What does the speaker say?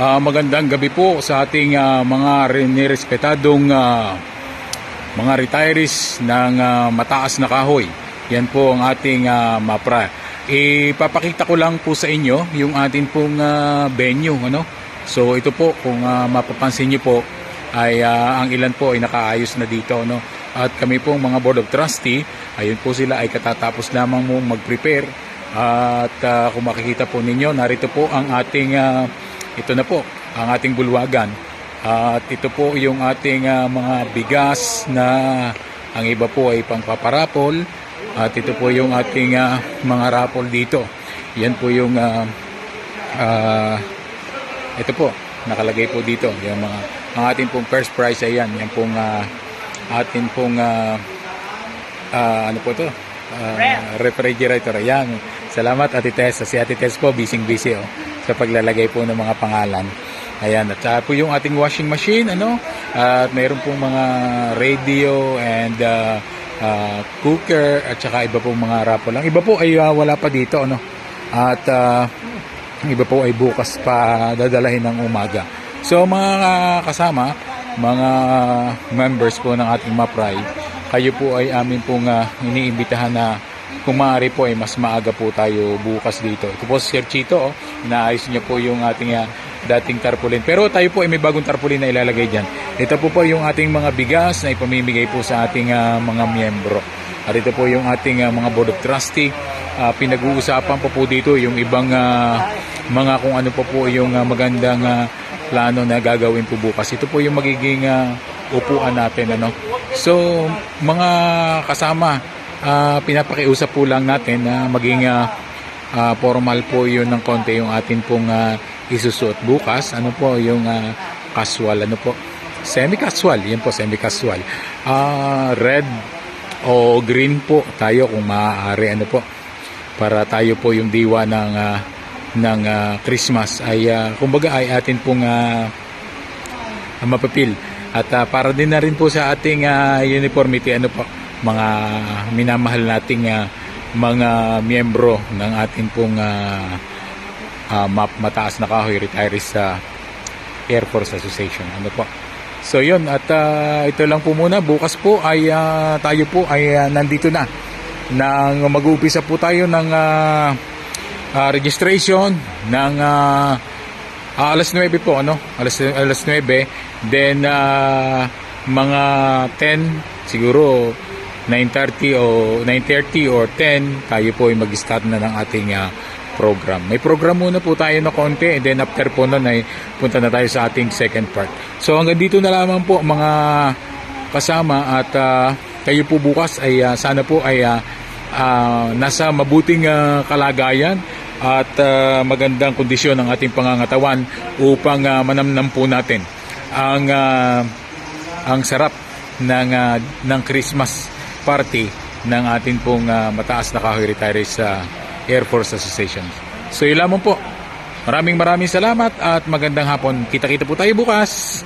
Magandang gabi po sa ating mga nirespetadong mga retirees ng mataas na kahoy. Yan po ang ating MAPRA. Ipapakita ko lang po sa inyo yung ating pong venue. So ito po, kung mapapansin nyo po, ay ang ilan po ay nakaayos na dito. At kami pong mga Board of Trustee, ayun po sila ay katatapos lamang mong mag-prepare. At kung makikita po ninyo, narito po ang ating ito na po ang ating bulwagan, at ito po yung ating mga bigas na ang iba po ay pangpaparapol, at ito po yung ating mga rapol dito. Yan po yung ito po nakalagay po dito yung mga ang ating pong first prize ay yan pong ating pong ano po to, refrigerator. Ayan, salamat Ate Tess. Si Ate Tess po busy sa paglalagay po ng mga pangalan. Ayan, at po yung ating washing machine, at mayroon pong mga radio and cooker, at saka iba pong mga rapo lang. Iba po ay wala pa dito, at iba po ay bukas pa dadalahin ng umaga. So mga kasama, mga members po ng ating MAPRAY, kayo po ay amin pong iniimbitahan na kung maaari po ay mas maaga po tayo bukas dito. Ito po si Sir Chito, inaayos niya po yung ating dating tarpaulin. Pero tayo po ay may bagong tarpaulin na ilalagay dyan. Ito po yung ating mga bigas na ipamimigay po sa ating mga miyembro. At ito po yung ating mga Board of Trustee. Pinag-uusapan po dito yung ibang mga kung ano po yung magandang plano na gagawin po bukas. Ito po yung magiging upuan natin. So mga kasama, pinapakiusap po lang natin na maging formal po yun ng konti yung atin pong isusuot bukas. Ano po yung casual, semi-casual. Yan po, semi-casual. Red o green po tayo kung maaari, para tayo po yung diwa ng Christmas ay kumbaga ay atin pong mapapil. At para din na rin po sa ating uniformity, mga minamahal nating mga miyembro ng ating pong mataas na kahoy retirees sa Air Force Association. So yun, at ito lang po muna. Bukas po ay tayo po ay nandito na nang mag-uumpisa po tayo ng registration ng alas 9 po, alas 9. Then mga 10 siguro 9:30 o 9:30 or 10 tayo po ay mag-start na ng ating program. May program muna po tayo na konti, and then after po nun ay punta na tayo sa ating second part. So hanggang dito na lamang po mga kasama, at kayo po bukas ay sana po ay nasa mabuting kalagayan at magandang kondisyon ng ating pangangatawan upang manamnam po natin ang sarap ng Christmas party ng ating pong mataas na kahoy retirees sa Air Force Association. So yun lamang po. Maraming salamat at magandang hapon. Kita-kita po tayo bukas.